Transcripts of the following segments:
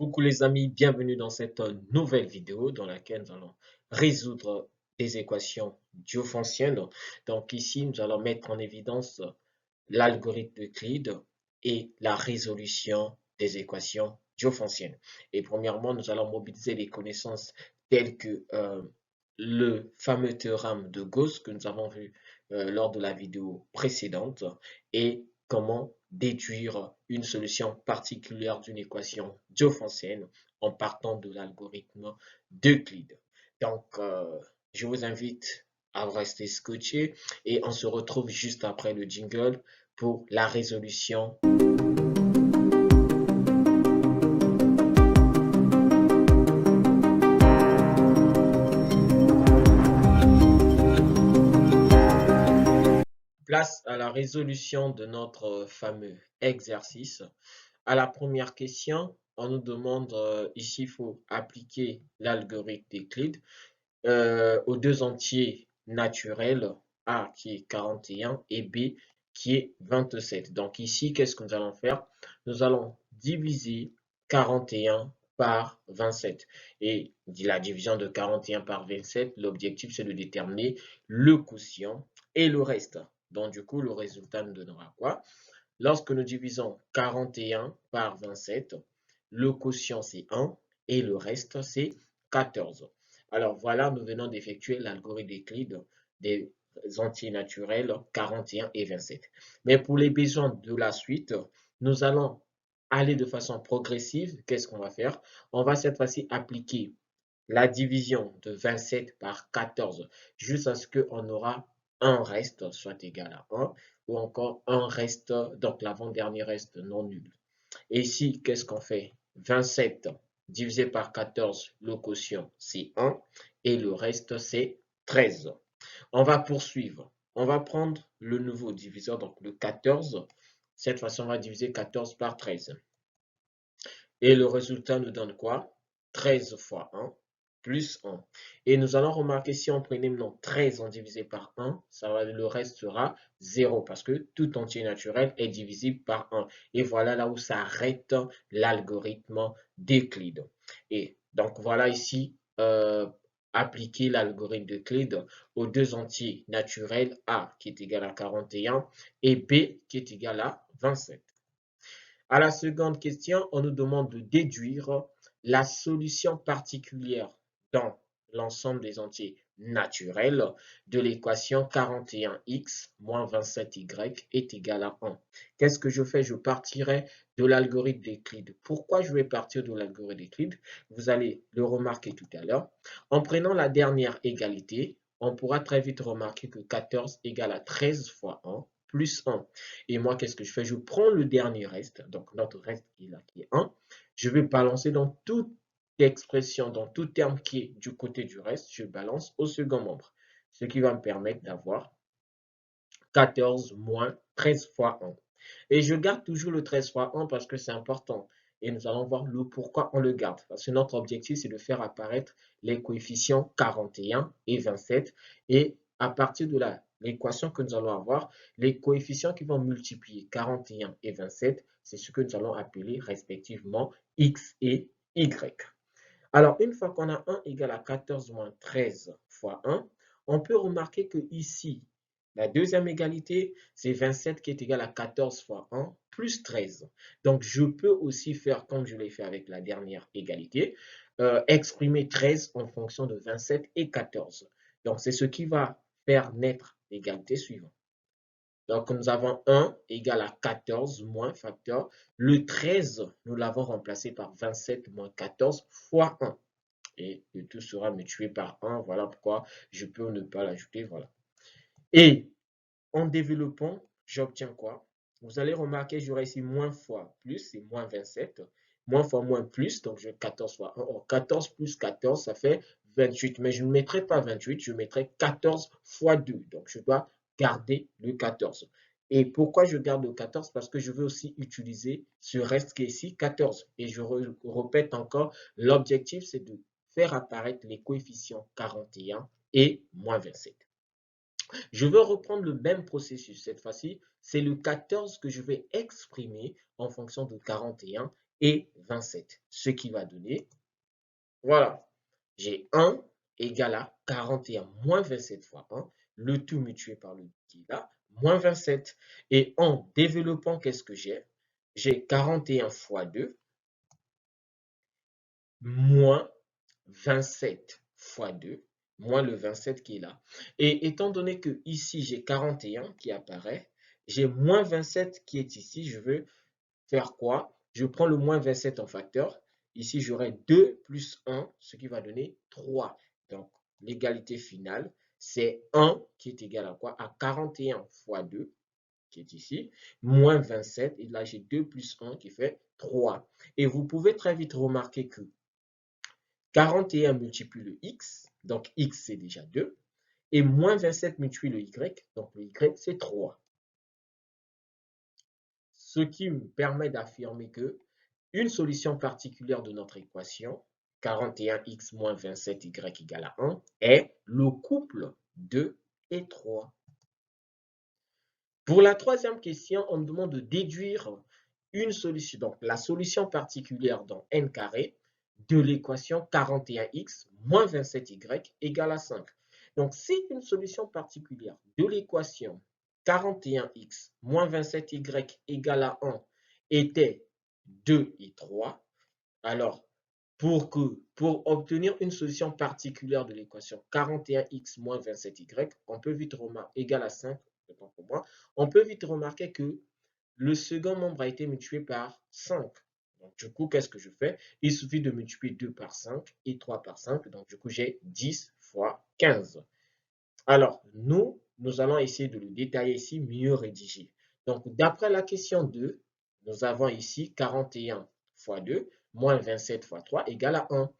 Coucou les amis, bienvenue dans cette nouvelle vidéo dans laquelle nous allons résoudre des équations diophantiennes. Donc ici, nous allons mettre en évidence l'algorithme d'Euclide et la résolution des équations diophantiennes. Et premièrement, nous allons mobiliser les connaissances telles que le fameux théorème de Gauss que nous avons vu lors de la vidéo précédente et comment déduire une solution particulière d'une équation diophantienne en partant de l'algorithme d'Euclide. Donc, je vous invite à rester scotché et on se retrouve juste après le jingle pour la résolution. Place à la résolution de notre fameux exercice. À la première question, on nous demande ici, il faut appliquer l'algorithme d'Euclide aux deux entiers naturels, A qui est 41 et B qui est 27. Donc ici, qu'est-ce que nous allons faire? Nous allons diviser 41 par 27. Et la division de 41 par 27, l'objectif c'est de déterminer le quotient et le reste. Donc du coup, le résultat nous donnera quoi? Lorsque nous divisons 41 par 27, le quotient c'est 1 et le reste c'est 14. Alors voilà, nous venons d'effectuer l'algorithme d'Euclide des entiers naturels 41 et 27. Mais pour les besoins de la suite, nous allons aller de façon progressive. Qu'est-ce qu'on va faire? On va cette fois-ci appliquer la division de 27 par 14 jusqu'à ce qu'on aura un reste soit égal à 1 ou encore un reste, donc l'avant-dernier reste non nul. Et ici, qu'est-ce qu'on fait? 27 divisé par 14, le quotient c'est 1 et le reste c'est 13. On va poursuivre. On va prendre le nouveau diviseur, donc le 14. Cette fois-ci, on va diviser 14 par 13. Et le résultat nous donne quoi? 13 fois 1 plus 1. Et nous allons remarquer si on prenait maintenant 13 en divisé par 1, le reste sera 0 parce que tout entier naturel est divisible par 1. Et voilà là où s'arrête l'algorithme d'Euclide. Et donc voilà ici, appliquer l'algorithme d'Euclide aux deux entiers naturels A qui est égal à 41 et B qui est égal à 27. À la seconde question, on nous demande de déduire la solution particulière dans l'ensemble des entiers naturels de l'équation 41x moins 27y est égal à 1. Qu'est-ce que je fais? Je partirai de l'algorithme d'Euclide. Pourquoi je vais partir de l'algorithme d'Euclide? Vous allez le remarquer tout à l'heure. En prenant la dernière égalité, on pourra très vite remarquer que 14 égale à 13 fois 1 plus 1. Et moi, qu'est-ce que je fais? Je prends le dernier reste, donc notre reste qui est là, qui est 1. Je vais balancer dans toute expression, dans tout terme qui est du côté du reste, je balance au second membre. Ce qui va me permettre d'avoir 14 moins 13 fois 1. Et je garde toujours le 13 fois 1 parce que c'est important. Et nous allons voir le pourquoi on le garde. Parce que notre objectif, c'est de faire apparaître les coefficients 41 et 27. Et à partir de là, l'équation que nous allons avoir, les coefficients qui vont multiplier 41 et 27, c'est ce que nous allons appeler respectivement x et y. Alors, une fois qu'on a 1 égale à 14 moins 13 fois 1, on peut remarquer que ici, la deuxième égalité, c'est 27 qui est égal à 14 fois 1 plus 13. Donc, je peux aussi faire comme je l'ai fait avec la dernière égalité, exprimer 13 en fonction de 27 et 14. Donc, c'est ce qui va faire naître l'égalité suivante. Donc, nous avons 1 égale à 14 moins facteur. Le 13, nous l'avons remplacé par 27 moins 14 fois 1. Et le tout sera mutué par 1. Voilà pourquoi je peux ne pas l'ajouter. Voilà. Et en développant, j'obtiens quoi? Vous allez remarquer, j'aurai ici moins fois plus, c'est moins 27. Moins fois moins plus, donc je 14 fois 1. Or, 14 plus 14, ça fait 28. Mais je ne mettrai pas 28, je mettrai 14 fois 2. Donc, je dois garder le 14. Et pourquoi je garde le 14? Parce que je veux aussi utiliser ce reste qui est ici, 14. Et je répète encore, l'objectif, c'est de faire apparaître les coefficients 41 et moins 27. Je veux reprendre le même processus. Cette fois-ci, c'est le 14 que je vais exprimer en fonction de 41 et 27. Ce qui va donner, voilà, j'ai 1 égale à 41 moins 27 fois 1, le tout multiplié par le qui est là, moins 27. Et en développant, qu'est-ce que j'ai? J'ai 41 fois 2 moins 27 fois 2, moins le 27 qui est là. Et étant donné que ici j'ai 41 qui apparaît, j'ai moins 27 qui est ici, je veux faire quoi? Je prends le moins 27 en facteur. Ici, j'aurai 2 plus 1, ce qui va donner 3. Donc, l'égalité finale, c'est 1 qui est égal à quoi? À 41 fois 2, qui est ici, moins 27. Et là, j'ai 2 plus 1 qui fait 3. Et vous pouvez très vite remarquer que 41 multiplie le x, donc x c'est déjà 2, et moins 27 multiplie le y, donc le y c'est 3. Ce qui me permet d'affirmer que une solution particulière de notre équation, 41x moins 27y égale à 1, est le couple 2 et 3. Pour la troisième question, on me demande de déduire une solution, donc la solution particulière dans n carré de l'équation 41x moins 27y égale à 5. Donc, si une solution particulière de l'équation 41x moins 27y égale à 1 était 2 et 3, alors pour obtenir une solution particulière de l'équation 41x moins 27y, on peut vite remarquer égale à 5, pour moi, on peut vite remarquer que le second membre a été multiplié par 5. Donc, du coup, qu'est-ce que je fais? Il suffit de multiplier 2 par 5 et 3 par 5. Donc, du coup, j'ai 10 fois 15. Alors, nous allons essayer de le détailler ici, mieux rédigé. Donc, d'après la question 2, nous avons ici 41 fois 2 moins 27 fois 3 égale à 1.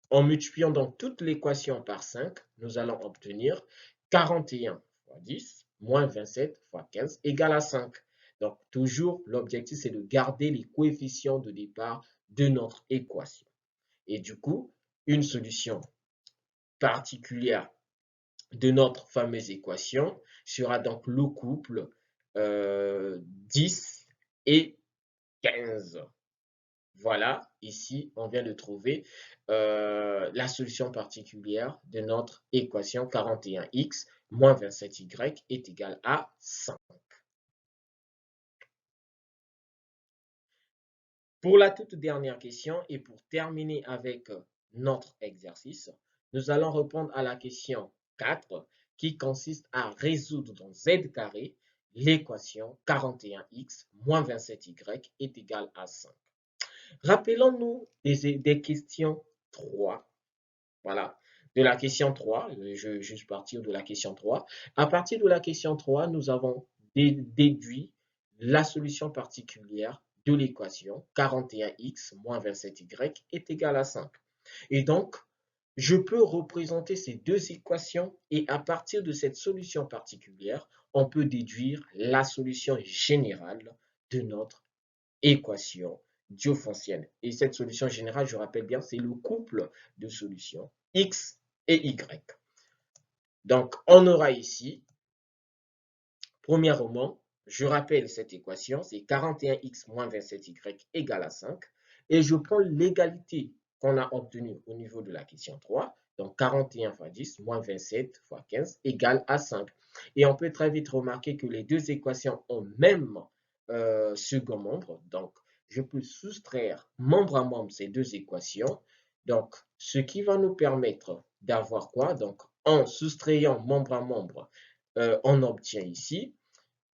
En multipliant donc toute l'équation par 5, nous allons obtenir 41 fois 10 moins 27 fois 15 égale à 5. Donc, toujours, l'objectif, c'est de garder les coefficients de départ de notre équation. Et du coup, une solution particulière de notre fameuse équation sera donc le couple 10 et 15. Voilà, ici, on vient de trouver la solution particulière de notre équation 41x moins 27y est égal à 5. Pour la toute dernière question et pour terminer avec notre exercice, nous allons répondre à la question 4 qui consiste à résoudre dans z carré l'équation 41x moins 27y est égal à 5. Rappelons-nous des questions 3. Voilà, de la question 3, je vais juste partir de la question 3. À partir de la question 3, nous avons déduit la solution particulière de l'équation 41x moins 27y est égal à 5. Et donc, je peux représenter ces deux équations et à partir de cette solution particulière, on peut déduire la solution générale de notre équation diophantienne. Et cette solution générale, je rappelle bien, c'est le couple de solutions x et y. Donc, on aura ici, premièrement, je rappelle cette équation, c'est 41x moins 27y égale à 5. Et je prends l'égalité qu'on a obtenue au niveau de la question 3. Donc, 41 fois 10 moins 27 fois 15 égale à 5. Et on peut très vite remarquer que les deux équations ont même second membre. Donc, je peux soustraire membre à membre ces deux équations. Donc, ce qui va nous permettre d'avoir quoi? Donc, en soustrayant membre à membre, on obtient ici,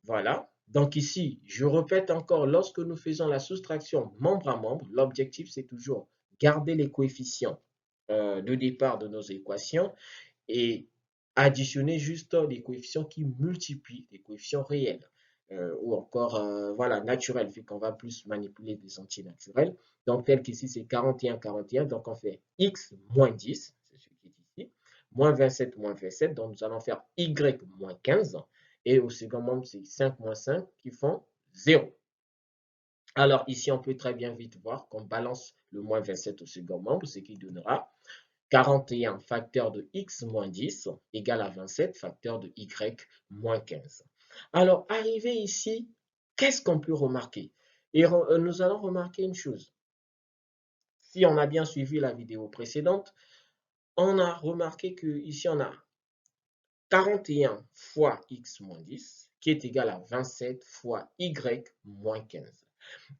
voilà. Donc ici, je répète encore, lorsque nous faisons la soustraction membre à membre, l'objectif c'est toujours garder les coefficients de départ de nos équations et additionner juste les coefficients qui multiplient, les coefficients réels. Ou encore, voilà, naturels, vu qu'on va plus manipuler des entiers naturels. Donc, tel qu'ici, c'est 41, 41. Donc, on fait x moins 10, c'est ce qui est ici, moins 27, moins 27. Donc, nous allons faire y moins 15. Et au second membre, c'est 5 moins 5 qui font 0. Alors, ici, on peut très bien vite voir qu'on balance le moins 27 au second membre, ce qui donnera 41 facteur de x moins 10 égale à 27 facteur de y moins 15. Alors, arrivé ici, qu'est-ce qu'on peut remarquer? Et nous allons remarquer une chose. si on a bien suivi la vidéo précédente, on a remarqué que ici on a 41 fois x moins 10 qui est égal à 27 fois y moins 15.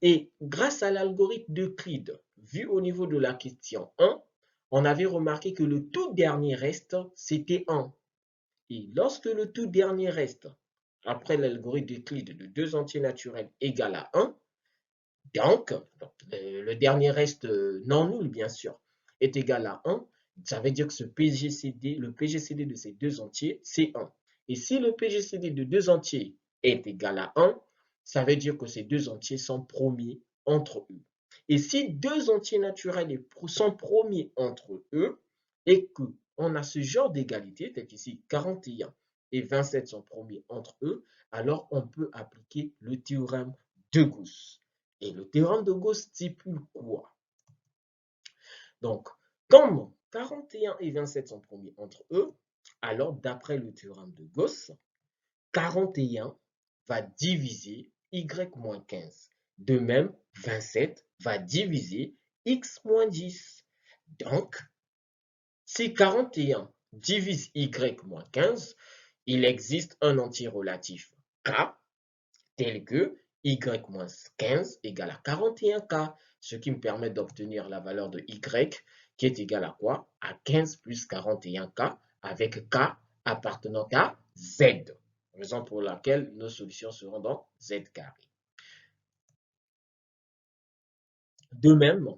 Et grâce à l'algorithme d'Euclide, vu au niveau de la question 1, on avait remarqué que le tout dernier reste, c'était 1. Et lorsque le tout dernier reste, après l'algorithme d'Euclide de 2 entiers naturels égal à 1, donc le dernier reste non nul, bien sûr, est égal à 1, ça veut dire que le PGCD de ces deux entiers, c'est 1. Et si le PGCD de deux entiers est égal à 1, ça veut dire que ces deux entiers sont promis entre eux. Et si deux entiers naturels sont promis entre eux, et qu'on a ce genre d'égalité, tel qu'ici 41 et 27 sont promis entre eux, alors on peut appliquer le théorème de Gauss. Et le théorème de Gauss stipule quoi? Donc, comme 41 et 27 sont promis entre eux, alors d'après le théorème de Gauss, 41 va diviser y moins 15. De même, 27 va diviser x moins 10. Donc, si 41 divise y moins 15, il existe un entier relatif k tel que y moins 15 égale à 41k, ce qui me permet d'obtenir la valeur de y qui est égale à quoi? À 15 plus 41k avec k appartenant à z, raison pour laquelle nos solutions seront dans z carré. De même,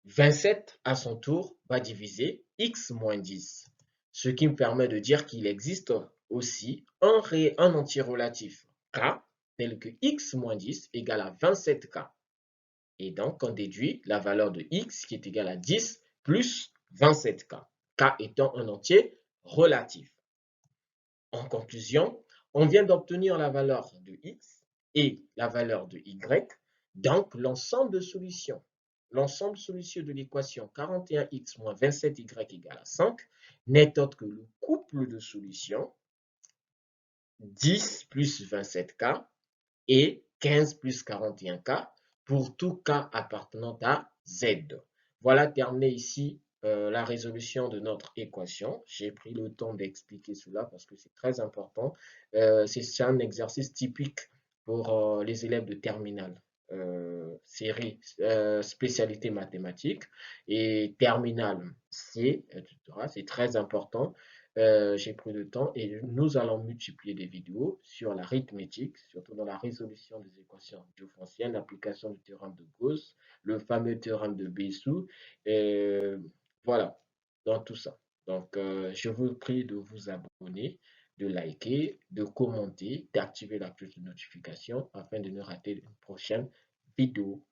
27 à son tour va diviser x moins 10, ce qui me permet de dire qu'il existe aussi un entier relatif k tel que x moins 10 égale à 27k. Et donc, on déduit la valeur de x qui est égale à 10 plus 27k, k étant un entier relatif. En conclusion, on vient d'obtenir la valeur de x et la valeur de y, donc l'ensemble solution de l'équation 41x moins 27y égale à 5 n'est autre que le couple de solutions 10 plus 27k et 15 plus 41k pour tout k appartenant à z. Voilà terminé ici la résolution de notre équation. J'ai pris le temps d'expliquer cela parce que c'est très important. C'est un exercice typique pour les élèves de terminale. Série spécialité mathématiques et terminale C, etc. C'est très important. J'ai pris le temps et nous allons multiplier des vidéos sur l'arithmétique, surtout dans la résolution des équations différéentielles, l'application du théorème de Gauss, le fameux théorème de Bézout, voilà, dans tout ça. Donc, je vous prie de vous abonner, de liker, de commenter, d'activer la cloche de notification afin de ne rater une prochaine vidéo.